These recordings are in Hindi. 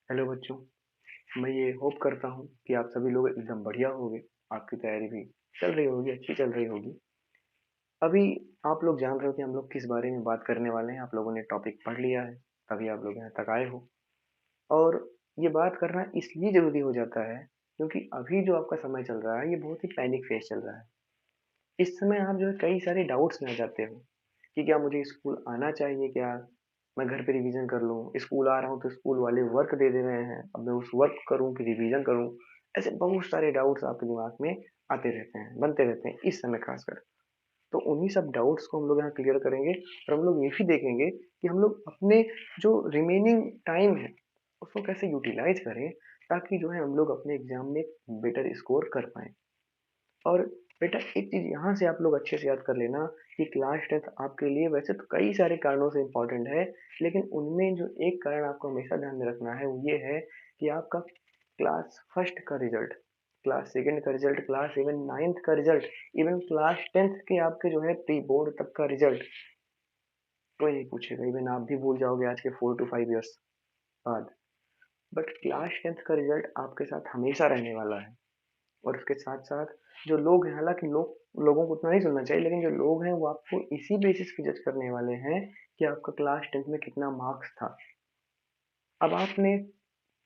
हेलो बच्चों। मैं ये होप करता हूँ कि आप सभी लोग एकदम बढ़िया होंगे। आपकी तैयारी भी चल रही होगी, अच्छी चल रही होगी। अभी आप लोग जान रहे हो कि हम लोग किस बारे में बात करने वाले हैं। आप लोगों ने टॉपिक पढ़ लिया है, तभी आप लोग यहाँ तक आए हो। और ये बात करना इसलिए ज़रूरी हो जाता है क्योंकि अभी जो आपका समय चल रहा है ये बहुत ही पैनिक फेज चल रहा है। इस समय आप जो है कई सारे डाउट्स में आ जाते हो कि क्या मुझे स्कूल आना चाहिए, क्या मैं घर पे रिवीजन कर लूँ। स्कूल आ रहा हूँ तो स्कूल वाले वर्क दे दे रहे हैं, अब मैं उस वर्क करूँ कि रिवीजन करूँ। ऐसे बहुत सारे डाउट्स आपके दिमाग में आते रहते हैं, बनते रहते हैं इस समय खासकर। तो उन्हीं सब डाउट्स को हम लोग यहाँ क्लियर करेंगे और हम लोग ये भी देखेंगे कि हम लोग अपने जो रिमेनिंग टाइम है उसको कैसे यूटिलाइज करें, ताकि जो है हम लोग अपने एग्जाम में बेटर स्कोर कर पाएं। और बेटा एक चीज़ यहाँ से आप लोग अच्छे से याद कर लेना कि क्लास टेंथ आपके लिए वैसे तो कई सारे कारणों से इम्पोर्टेंट है, लेकिन उनमें जो एक कारण आपको हमेशा ध्यान में रखना है वो ये है कि आपका क्लास फर्स्ट का रिजल्ट, क्लास सेकंड का रिजल्ट, क्लास इवन नाइन्थ का रिजल्ट, इवन क्लास टेंथ के आपके जो है प्री बोर्ड तक का रिजल्ट कोई नहीं पूछेगा। इवन आप भी भूल जाओगे आज के 4 to 5 years बाद। बट क्लास टेंथ का रिजल्ट आपके साथ हमेशा रहने वाला है। और उसके साथ-साथ जो लोग हैं, हालाँकि लोगों को उतना नहीं सुनना चाहिए, लेकिन जो लोग हैं वो आपको इसी बेसिस पे जज करने वाले हैं कि आपका क्लास 10th में कितना मार्क्स था। अब आपने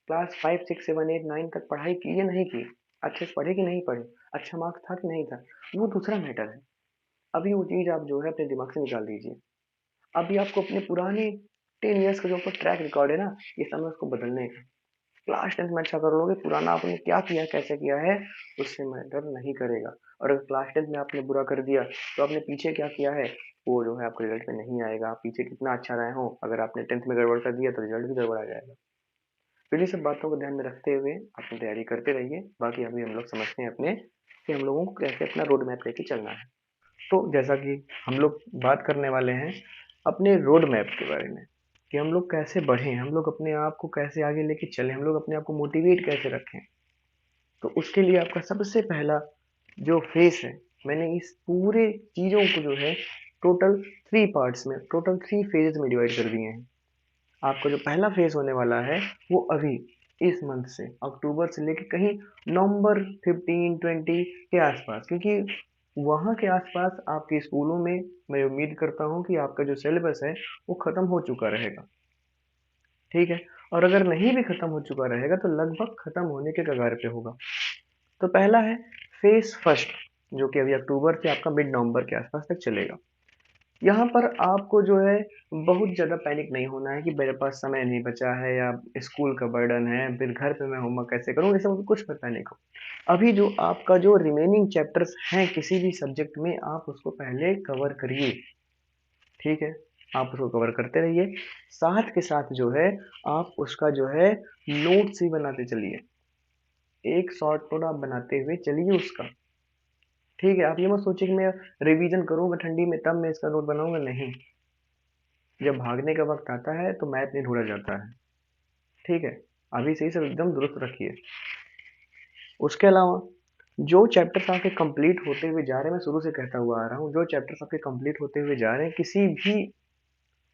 क्लास 5, 6, 7, 8, 9 तक पढ़ाई की या नहीं की? अच्छे से पढ़े कि नहीं पढ़े? अच्छा मार्क्स था कि नहीं था? वो दूसरा मैटर है। अभी वो चीज़ आप जो है अपने दिमाग से निकाल दीजिए। अभी आपको अपने पुराने 10 इयर्स का जो आपका ट्रैक रिकॉर्ड है ना, ये समय उसको बदलने का। क्लास 10th में अच्छा कर लोगे, पुराना आपने क्या किया, कैसे किया है, उससे मैटर नहीं करेगा। और अगर क्लास 10th में आपने बुरा कर दिया, तो आपने पीछे क्या किया है, वो जो है आपके रिजल्ट में नहीं आएगा। आप पीछे कितना अच्छा रहे हो, अगर आपने 10th में गड़बड़ कर दिया, तो रिजल्ट भी गड़बड़ आ जाएगा। तो इन्हीं सब बातों को ध्यान में रखते हुए अपनी तैयारी करते रहिए। बाकी अभी हम लोग समझते हैं अपने कि हम लोगों को कैसे अपना रोड मैप लेके चलना है। तो जैसा कि हम लोग बात करने वाले हैं अपने रोड मैप के बारे में कि हम लोग कैसे बढ़ें, हम लोग अपने आप को कैसे आगे लेके चलें, हम लोग अपने आप को मोटिवेट कैसे रखें। तो उसके लिए आपका सबसे पहला जो फेस है, मैंने इस पूरे चीज़ों को जो है टोटल 3 पार्ट्स में, टोटल 3 फेजेस में डिवाइड कर दिए हैं। आपका जो पहला फेज होने वाला है वो अभी इस मंथ से अक्टूबर से लेके कहीं नवंबर 15-20 के आसपास, क्योंकि वहाँ के आसपास आपके स्कूलों में मैं उम्मीद करता हूँ कि आपका जो सिलेबस है वो खत्म हो चुका रहेगा। ठीक है। और अगर नहीं भी खत्म हो चुका रहेगा तो लगभग खत्म होने के कगार पे होगा। तो पहला है फेज फर्स्ट, जो कि अभी अक्टूबर से आपका मिड नवंबर के आसपास तक चलेगा। यहाँ पर आपको जो है बहुत ज़्यादा पैनिक नहीं होना है कि मेरे पास समय नहीं बचा है या स्कूल का बर्डन है, फिर घर पे मैं होमवर्क कैसे करूँ, ऐसा कुछ मत पैनिक हो। अभी जो आपका जो रिमेनिंग चैप्टर्स हैं किसी भी सब्जेक्ट में, आप उसको पहले कवर करिए। ठीक है, आप उसको कवर करते रहिए। साथ के साथ जो है आप उसका जो है नोट्स ही बनाते चलिए। एक शॉर्ट नोट आप बनाते हुए चलिए उसका। ठीक है, आप ये मत सोचिए कि मैं रिवीजन करूंगा ठंडी में तब मैं इसका नोट बनाऊंगा, नहीं। जब भागने का वक्त आता है तो मैप नहीं ढूंढा जाता है। ठीक है, अभी से ही सब एकदम दुरुस्त रखिए। उसके अलावा जो चैप्टर्स आपके कंप्लीट होते हुए जा रहे हैं, मैं शुरू से कहता हुआ आ रहा हूँ, जो चैप्टर्स आपके कंप्लीट होते हुए जा रहे हैं किसी भी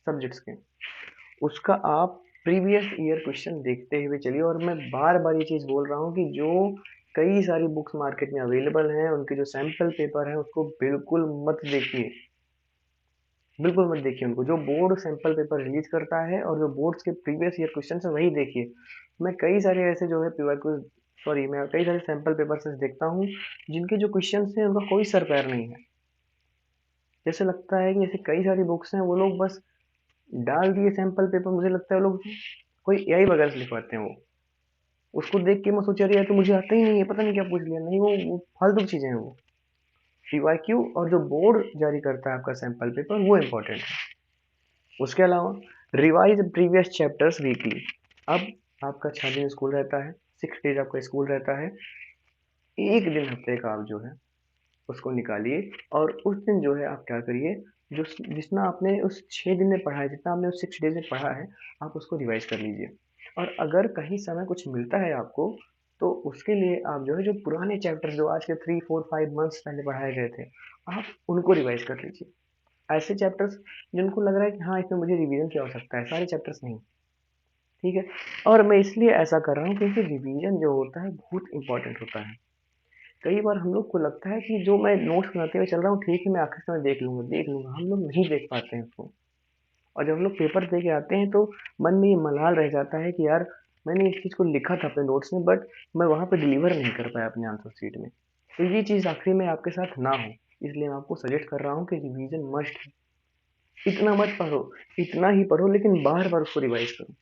सब्जेक्ट्स के, उसका आप प्रीवियस ईयर क्वेश्चन देखते हुए चलिए। और मैं बार बार ये चीज़ बोल रहा हूँ कि जो कई सारी बुक्स मार्केट में अवेलेबल हैं उनके जो सैम्पल पेपर हैं उसको बिल्कुल मत देखिए। बिल्कुल मत देखिए उनको। जो बोर्ड सैंपल पेपर रिलीज करता है और जो बोर्ड्स के प्रीवियस ईयर क्वेश्चन है वही देखिए। मैं कई सारे ऐसे जो है सॉरी, मैं कई सारे सैंपल पेपर्स देखता हूँ जिनके जो क्वेश्चन हैं उनका कोई सर पैर नहीं है। जैसे लगता है कि ऐसे कई सारी बुक्स हैं, वो लोग बस डाल दिए सैंपल पेपर, मुझे लगता है वो लोग कोई एआई वगैरह से लिखवाते हैं वो। उसको देख के मैं सोचा अरे यार तो मुझे आता ही नहीं है, पता नहीं क्या पूछ लिया। नहीं, वो फालतू की चीज़ें हैं वो। पीवाईक्यू और जो बोर्ड जारी करता है आपका सैंपल पेपर वो इम्पोर्टेंट है। उसके अलावा रिवाइज प्रीवियस चैप्टर्स वीकली। अब आपका 6 दिन स्कूल रहता है, 6 डेज आपका स्कूल रहता है। एक दिन हफ्ते का आप जो है उसको निकालिए और उस दिन जो है आप क्या करिए, जो जितना आपने उस 6 दिन में पढ़ा है, जितना आपने उस 6 डेज में पढ़ा है, आप उसको रिवाइज कर लीजिए। और अगर कहीं समय कुछ मिलता है आपको, तो उसके लिए आप जो है जो पुराने चैप्टर्स जो आज के 3, 4, 5 मंथ्स पहले पढ़ाए गए थे, आप उनको रिवाइज कर लीजिए। ऐसे चैप्टर्स जिनको लग रहा है कि हाँ इसमें मुझे रिवीजन की आवश्यकता है, सारे चैप्टर्स नहीं। ठीक है? और मैं इसलिए ऐसा कर रहा हूँ क्योंकि रिवीजन जो होता है बहुत इंपॉर्टेंट होता है। कई बार हम लोग को लगता है कि जो मैं नोट्स बनाते हुए चल रहा हूँ ठीक है, मैं आखिर समय देख लूँगा, हम लोग नहीं देख पाते हैं उसको। और जब हम लोग पेपर दे के आते हैं तो मन में ये मलाल रह जाता है कि यार मैंने इस चीज़ को लिखा था अपने नोट्स में, बट मैं वहाँ पे डिलीवर नहीं कर पाया अपने आंसर शीट में। तो ये चीज़ आखिरी में आपके साथ ना हो, इसलिए मैं आपको सजेस्ट कर रहा हूँ कि रिवीजन मस्ट है। इतना मत पढ़ो, इतना ही पढ़ो लेकिन बार-बार उसको रिवाइज़ करो।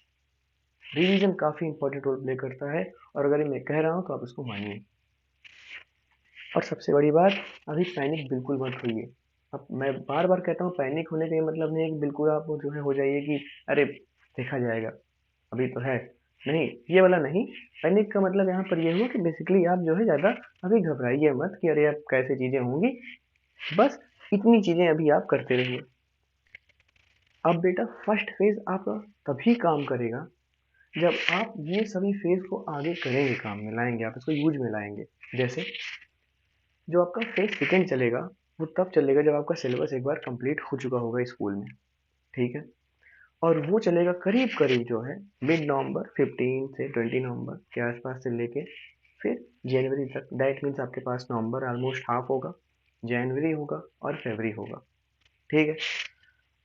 रिवीजन काफ़ी इंपॉर्टेंट रोल प्ले करता है और अगर ये मैं कह रहा हूँ तो आप इसको मानिए। और सबसे बड़ी बात, अभी पैनिक बिल्कुल मत होइए। अब मैं बार-बार कहता हूँ पैनिक होने का ये मतलब नहीं है कि बिल्कुल आप जो है हो जाइए कि अरे! देखा जाएगा, अभी तो है। नहीं, ये वाला नहीं। पैनिक का मतलब यहाँ पर ये हुआ कि बेसिकली आप जो है ज़्यादा अभी घबराइए मत कि अरे अब कैसे चीज़ें होंगी। बस इतनी चीज़ें अभी आप करते रहिए। अब बेटा फर्स्ट फेज़ आपका तभी काम करेगा जब आप ये सभी फेज़ को आगे करेंगे, काम में लाएँगे, आप इसको यूज़ में लाएँगे। जैसे जो आपका फेज़ सेकंड चलेगा, वो तब चलेगा जब आपका सिलेबस एक बार कंप्लीट हो चुका होगा स्कूल में, ठीक है? और वो चलेगा करीब-करीब जो है मिड नवंबर 15 से 20 नवंबर के आसपास से लेके फिर जनवरी तक। दैट मीन्स आपके पास नवंबर ऑलमोस्ट हाफ होगा, जनवरी होगा और फरवरी होगा, ठीक है?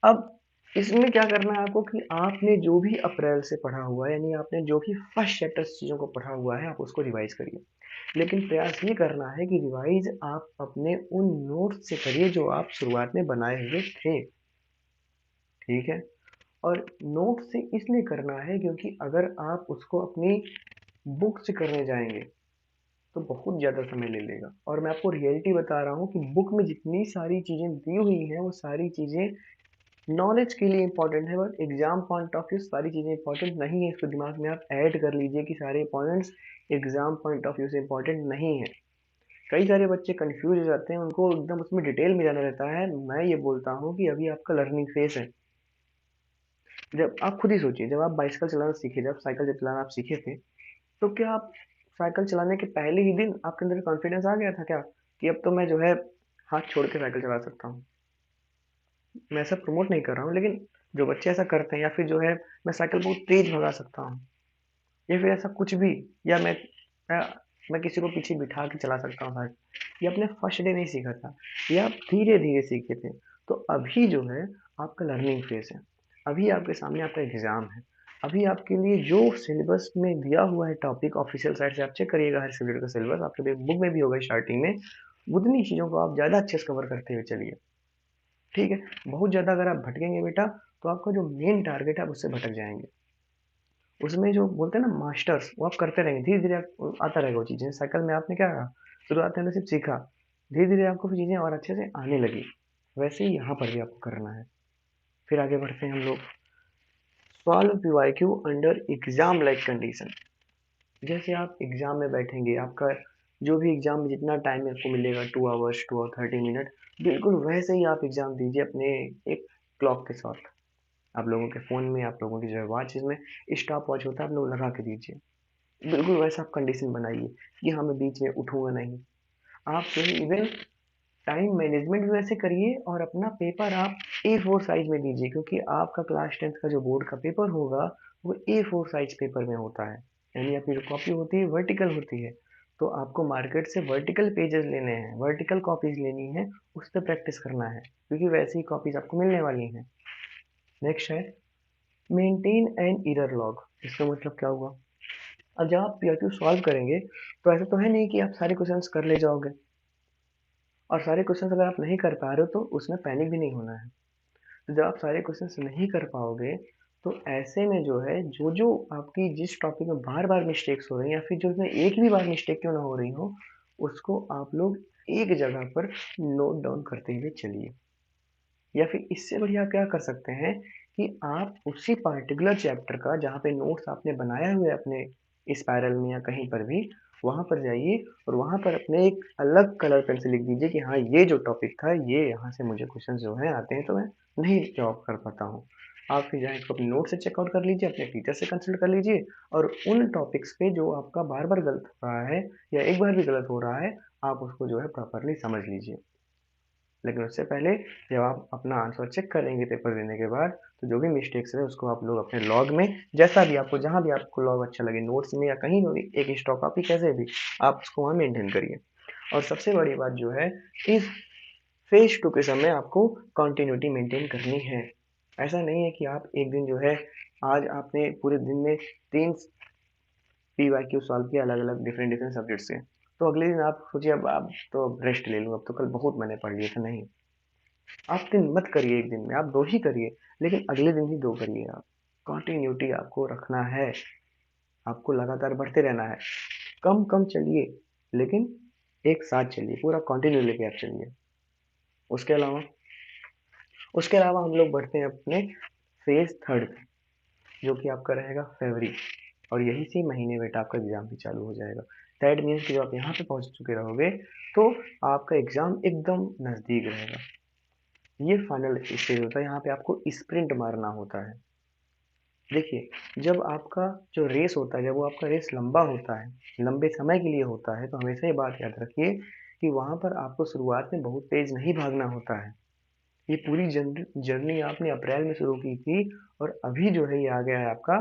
अब इसमें क्या करना है आपको कि आपने जो भी अप्रैल से पढ़ा हुआ है, यानी आपने जो भी फर्स्ट चैप्टर से चीज़ों को पढ़ा हुआ है, आप उसको रिवाइज़ करिए। लेकिन प्रयास ये करना है कि रिवाइज़ आप अपने उन नोट्स से करिए जो आप शुरुआत में बनाए हुए थे, ठीक है? और नोट्स से इसलिए करना है क्योंकि अगर आप उसको अपनी बुक से करने जाएँगे, तो बहुत ज़्यादा समय ले लेगा। और मैं आपको रियलिटी बता रहा हूँ कि बुक में जितनी सारी चीज़ें दी हुई हैं, वो सारी चीज़ें नॉलेज के लिए इम्पोर्टेंट है, but exam point of view सारी चीज़ें इम्पोर्टेंट नहीं है। इसको दिमाग में आप ऐड कर लीजिए कि सारे points exam point of view से इम्पोर्टेंट नहीं है। कई सारे बच्चे कंफ्यूज हो जाते हैं, उनको एकदम उसमें डिटेल में जाना रहता है। मैं ये बोलता हूँ कि अभी आपका लर्निंग फेज है। जब आप खुद ही सोचिए, जब आप बाइसिकल चलाना सीखे, जब साइकिल जब चलाना आप सीखे थे, तो क्या आप साइकिल चलाने के पहले ही दिन आपके अंदर कॉन्फिडेंस आ गया था क्या कि अब तो मैं जो है हाथ छोड़ के साइकिल चला सकता हूँ? मैं ऐसा प्रमोट नहीं कर रहा हूँ, लेकिन जो बच्चे ऐसा करते हैं, या फिर जो है मैं साइकिल बहुत तेज भगा सकता हूँ, या फिर ऐसा कुछ भी, या मैं मैं किसी को पीछे बिठा के चला सकता हूँ साइकिल, ये आपने फर्स्ट डे नहीं सीखा था, ये आप धीरे धीरे सीखे थे। तो अभी जो है आपका लर्निंग फेज है, अभी आपके सामने आपका एग्जाम है, अभी आपके लिए जो सिलेबस में दिया हुआ है टॉपिक, ऑफिशियल साइट से आप चेक करिएगा, हर सब्जेक्ट का सिलेबस आपके बुक में भी होगा स्टार्टिंग में, उतनी चीज़ों को आप ज़्यादा अच्छे से कवर करते हुए चलिए, ठीक है? बहुत ज़्यादा अगर आप भटकेंगे बेटा, तो आपका जो मेन टारगेट है आप उससे भटक जाएँगे। उसमें जो बोलते हैं ना मास्टर्स, वो आप करते रहेंगे, धीरे-धीरे आप आता रहेगा वो चीज़ें। साइकिल में आपने क्या कहा, शुरुआत में तो सिर्फ़ सीखा, धीरे-धीरे आपको फिर चीज़ें और अच्छे से आने लगी। वैसे ही यहाँ पर भी आपको करना है। फिर आगे बढ़ते हैं हम लोग। Solve PYQ under exam like condition. जैसे आप एग्ज़ाम में बैठेंगे, आपका जो भी एग्ज़ाम में जितना टाइम आपको मिलेगा 2 आवर्स, 2 और 30 मिनट, बिल्कुल वैसे ही आप एग्ज़ाम दीजिए अपने एक क्लॉक के साथ। आप लोगों के फ़ोन में, आप लोगों की जो है वॉचेज़ में स्टॉप वॉच होता है, आप लोग लगा के दीजिए। बिल्कुल वैसा आप कंडीशन बनाइए कि हाँ, मैं बीच में उठूँगा नहीं। आप जो है इवन टाइम मैनेजमेंट भी वैसे करिए और अपना पेपर आप A4 साइज़ में दीजिए, क्योंकि आपका क्लास 10th का जो बोर्ड का पेपर होगा, वो A4 साइज़ पेपर में होता है। यानी आपकी जो कॉपी होती है वर्टिकल होती है। तो आपको मार्केट से वर्टिकल पेजेज़ लेने हैं, वर्टिकल कॉपीज़ लेनी है, उस पे प्रैक्टिस करना है, क्योंकि वैसी ही कॉपीज़ आपको मिलने वाली हैं। नेक्स्ट है मेंटेन एन एरर लॉग। इसका मतलब क्या हुआ? अब जब आप पीआईक्यू सॉल्व करेंगे, तो ऐसा तो है नहीं कि आप सारे क्वेश्चंस कर ले जाओगे, और सारे क्वेश्चंस अगर आप नहीं कर पा रहे हो तो उसमें पैनिक भी नहीं होना है। तो जब आप सारे क्वेश्चंस नहीं कर पाओगे, तो ऐसे में जो है जो आपकी जिस टॉपिक में बार बार मिस्टेक्स हो रही हैं, या फिर जो उसमें एक भी बार मिस्टेक क्यों ना हो रही हो, उसको आप लोग एक जगह पर नोट डाउन करते हुए चलिए। या फिर इससे बढ़िया क्या कर सकते हैं कि आप उसी पार्टिकुलर चैप्टर का जहाँ पे नोट्स आपने बनाया हुआ है अपने स्पाइरल में या कहीं पर भी, वहाँ पर जाइए और वहाँ पर अपने एक अलग कलर पेन से लिख दीजिए कि हाँ, ये जो टॉपिक था, ये यहाँ से मुझे क्वेश्चन जो है आते हैं तो मैं नहीं जवाब कर पाता हूँ। आप फिर जाए इसको अपने नोट से चेकआउट कर लीजिए, अपने टीचर से कंसल्ट कर लीजिए, और उन टॉपिक्स पे जो आपका बार बार गलत हो रहा है या एक बार भी गलत हो रहा है, आप उसको जो है प्रॉपरली समझ लीजिए। लेकिन उससे पहले जब आप अपना आंसर चेक करेंगे पेपर देने के बाद, तो जो भी मिस्टेक्स है उसको आप लोग अपने लॉग में, जैसा भी आपको, जहाँ भी आपको लॉग अच्छा लगे, नोट्स में या कहीं भी, एक एक्स्ट्रा कॉपी कैसे भी, आप उसको वहाँ मेंटेन करिए। और सबसे बड़ी बात जो है, इस फेज 2 के समय आपको कंटिन्यूटी मेंटेन करनी है। ऐसा नहीं है कि आप एक दिन जो है, आज आपने पूरे दिन में 3 पीवाईक्यू सॉल्व किया अलग अलग डिफरेंट डिफरेंट सब्जेक्ट से, तो अगले दिन आप सोचिए अब तो रेस्ट ले लूँ, अब तो कल बहुत मैंने पढ़ लिया था। नहीं, आप 3 मत करिए एक दिन में, आप 2 ही करिए, लेकिन अगले दिन ही 2 करिए आप। कंटिन्यूटी आपको रखना है, आपको लगातार बढ़ते रहना है। कम कम चलिए, लेकिन एक साथ चलिए, पूरा कंटिन्यू लेके आप चलिए। उसके अलावा हम लोग बढ़ते हैं अपने फेज थर्ड पे, जो कि आपका रहेगा फरवरी, और यही से महीने बेटा आपका एग्जाम भी चालू हो जाएगा। दैट मीन्स कि जब आप यहाँ पे पहुँच चुके रहोगे, तो आपका एग्जाम एकदम नज़दीक रहेगा। ये फाइनल स्टेज होता है, यहाँ पे आपको स्प्रिंट मारना होता है। देखिए, जब आपका जो रेस होता है, जब वो आपका रेस लंबा होता है, लंबे समय के लिए होता है, तो हमेशा ये बात याद रखिए कि वहाँ पर आपको शुरुआत में बहुत तेज नहीं भागना होता है। ये पूरी जर्नी आपने अप्रैल में शुरू की थी, और अभी जो है ये आ गया है आपका,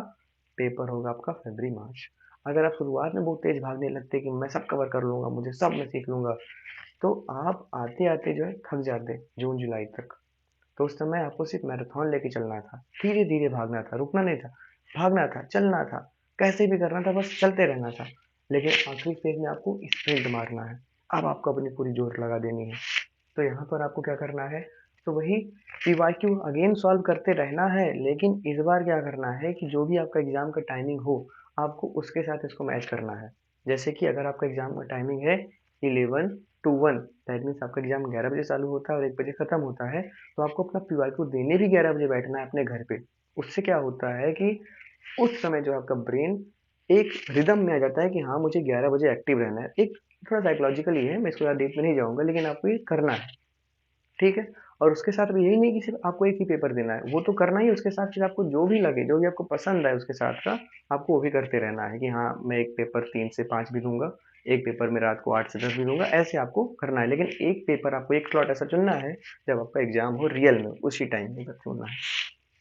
पेपर होगा आपका फरवरी मार्च। अगर आप शुरुआत में बहुत तेज भागने लगते कि मैं सब कवर कर लूंगा, मुझे सब मैं सीख लूंगा, तो आप आते आते जो है थक जाते जून जुलाई तक। तो उस समय आपको सिर्फ मैराथन लेके चलना था, धीरे धीरे भागना था, रुकना नहीं था, भागना था, चलना था, कैसे भी करना था, बस चलते रहना था। लेकिन आखिरी फेज में आपको स्प्रिंट मारना है, अब आपको अपनी पूरी जोर लगा देनी है। तो यहाँ पर आपको क्या करना है, तो वही पीवाईक्यू अगेन सॉल्व करते रहना है, लेकिन इस बार क्या करना है कि जो भी आपका एग्जाम का टाइमिंग हो, आपको उसके साथ इसको मैच करना है। जैसे कि अगर आपका एग्जाम का टाइमिंग है 11 to 1, दैट मीन्स आपका एग्जाम 11 बजे चालू होता है और 1 बजे खत्म होता है, तो आपको अपना पीवाईक्यू देने भी 11 बजे बैठना है अपने घर पे। उससे क्या होता है कि उस समय जो आपका ब्रेन एक रिदम में आ जाता है कि हाँ, मुझे 11 बजे एक्टिव रहना है। एक थोड़ा साइकोलॉजिकल ही है, मैं इसको ज़्यादा डीप में नहीं जाऊँगा, लेकिन आपको ये करना है, ठीक है? और उसके साथ भी यही नहीं कि सिर्फ़ आपको एक ही पेपर देना है, वो तो करना ही है, उसके साथ फिर आपको जो भी लगे, जो भी आपको पसंद आए उसके साथ का, आपको वो भी करते रहना है कि हाँ, मैं एक पेपर 3 से 5 भी दूँगा, एक पेपर में रात को 8 से 10 भी दूँगा, ऐसे आपको करना है। लेकिन एक पेपर आपको, एक स्लॉट ऐसा चुनना है, जब आपका एग्ज़ाम हो रियल में, उसी टाइम पे बस चुनना है।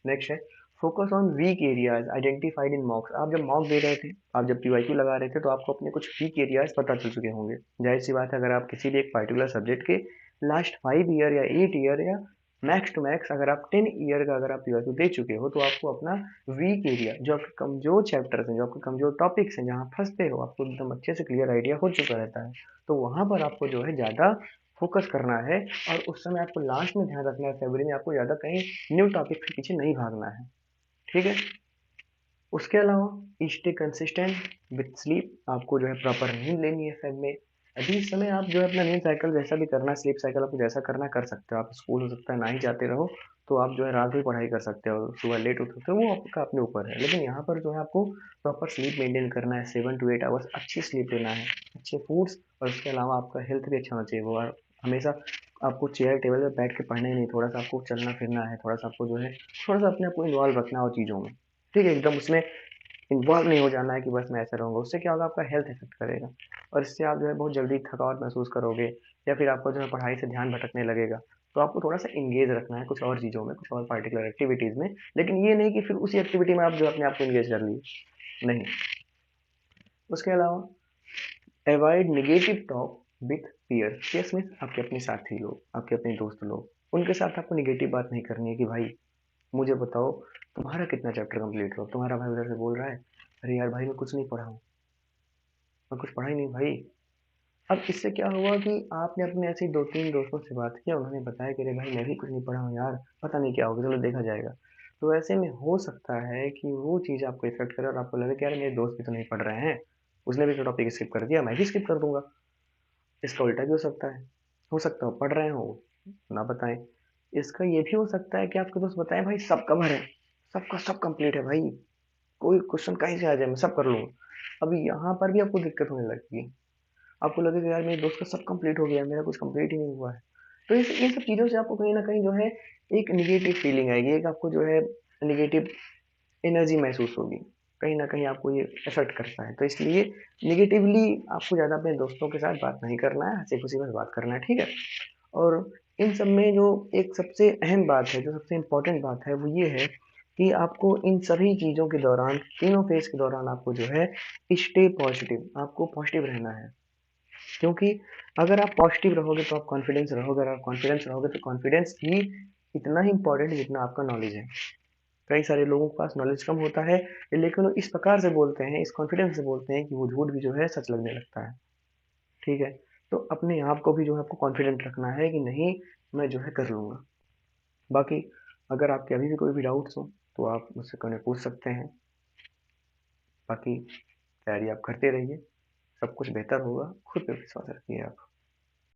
नेक्स्ट है, focus on weak areas identified in मॉक्स। आप जब मॉक दे रहे थे, आप जब पीवाईक्यू लगा रहे थे, तो आपको अपने कुछ वीक एरियाज पता चल चुके होंगे। जाहिर सी बात है, अगर आप किसी भी एक पर्टिकुलर सब्जेक्ट के लास्ट 5 ईयर या 8 ईयर या मैक्स टू मैक्स अगर आप 10 ईयर का अगर आप पीवाईक्यू दे चुके हो, तो आपको अपना वीक एरिया, जो आपके कमजोर चैप्टर्स हैं, जो आपके कमजोर टॉपिक्स हैं, जहाँ फंसते हो, आपको एकदम अच्छे से क्लियर आइडिया हो चुका रहता है। तो वहाँ पर आपको जो है ज़्यादा फोकस करना है, और उस समय आपको लास्ट में ध्यान रखना है, फरवरी में आपको ज़्यादा कहीं न्यू टॉपिक के पीछे नहीं भागना है, ठीक है? उसके अलावा स्टे कंसिस्टेंट विथ स्लीप, आपको जो है प्रॉपर नींद लेनी है फेब में। अभी इस समय आप जो है अपना नींद साइकिल जैसा भी करना है, स्लीप साइकिल आपको जैसा करना है कर सकते हो। आप स्कूल हो सकता है ना ही जाते रहो, तो आप जो है रात भी पढ़ाई कर सकते हो, सुबह लेट उठ सकते हो, वो आपका अपने ऊपर है। लेकिन यहाँ पर जो है आपको प्रॉपर स्लीप मेंटेन करना है, 7 to 8 आवर्स अच्छी स्लीप लेना है, अच्छे फूड्स, और उसके अलावा आपका हेल्थ भी अच्छा होना चाहिए। वो हमेशा आपको चेयर टेबल पर बैठ के पढ़ना ही नहीं, थोड़ा सा आपको चलना फिरना है, थोड़ा सा आपको जो है थोड़ा सा अपने आप को इन्वॉल्व रखना है और चीज़ों में, ठीक है? एकदम उसमें इन्वॉल्व नहीं हो जाना है कि बस मैं ऐसा रहूँगा। उससे क्या होगा, आपका हेल्थ इफ़ेक्ट करेगा, और इससे आप जो है बहुत जल्दी थकावट महसूस करोगे, या फिर आपका जो है पढ़ाई से ध्यान भटकने लगेगा। तो आपको थोड़ा-सा एंगेज रखना है कुछ और चीज़ों में, कुछ और पार्टिकुलर एक्टिविटीज़ में, लेकिन ये नहीं कि फिर उसी एक्टिविटी में आप जो है अपने आप को एंगेज कर लिए, नहीं। उसके अलावा avoid negative talk with peers. Peers means आपके अपने साथी लोग, आपके अपने दोस्त लोग। उनके साथ आपको नेगेटिव बात नहीं करनी है कि भाई मुझे बताओ तुम्हारा कितना चैप्टर कंप्लीट हुआ? तुम्हारा भाई उधर से बोल रहा है, अरे यार भाई मैं कुछ नहीं पढ़ा हूँ, मैं कुछ पढ़ा ही नहीं भाई। अब इससे क्या हुआ कि आपने अपने ऐसे ही 2-3 दोस्तों से बात किया, उन्होंने बताया कि अरे भाई मैं भी कुछ नहीं पढ़ा हूँ यार, पता नहीं क्या होगा, चलो देखा जाएगा। तो ऐसे में हो सकता है कि वो चीज़ आपको इफ़ेक्ट करे और आपको लगे कि यार मेरे दोस्त भी तो नहीं पढ़ रहे हैं, उसने भी तो टॉपिक स्किप कर दिया, मैं भी स्किप कर दूँगा। इसका उल्टा भी हो सकता है वो पढ़ रहे हों, ना बताएँ। इसका ये भी हो सकता है कि आपके दोस्त बताएँ भाई सब कवर है, सबका सब कंप्लीट है भाई, कोई क्वेश्चन कहीं से आ जाए मैं सब कर लूँगा। अब यहाँ पर भी आपको दिक्कत होने लगती है। आपको लगेगा यार मेरे दोस्त का सब कंप्लीट हो गया, मेरा कुछ कंप्लीट ही नहीं हुआ है। तो इस इन सब चीज़ों से आपको कहीं न कहीं जो है एक नेगेटिव फीलिंग आएगी, एक आपको जो है नेगेटिव एनर्जी महसूस होगी। कहीं न कहीं आपको ये अफ़ेक्ट करता है। तो इसलिए नेगेटिवली आपको ज़्यादा अपने दोस्तों के साथ बात नहीं करना है, हँसी-खुशी बस बात करना है, ठीक है? और इन सब में जो एक सबसे अहम बात है, जो सबसे इम्पोर्टेंट बात है, वो ये है कि आपको इन सभी चीज़ों के दौरान, तीनों फेज़ के दौरान आपको जो है स्टे पॉजिटिव, आपको पॉजिटिव रहना है। क्योंकि अगर आप पॉजिटिव रहोगे तो आप कॉन्फिडेंस रहोगे, अगर आप कॉन्फिडेंस रहोगे तो कॉन्फिडेंस ही इतना ही इम्पोर्टेंट है जितना आपका नॉलेज है। कई सारे लोगों के पास नॉलेज कम होता है, लेकिन वो इस प्रकार से बोलते हैं, इस कॉन्फिडेंस से बोलते हैं कि वो झूठ भी जो है सच लगने लगता है। ठीक है? तो अपने आप को भी जो है आपको कॉन्फिडेंट रखना है कि नहीं, मैं जो है कर लूँगा। बाकी अगर आपके अभी भी कोई भी डाउट्स हो तो आप मुझसे कभी पूछ सकते हैं। बाकी तैयारी आप करते रहिए, सब कुछ बेहतर होगा, खुद पे विश्वास रखिए आप।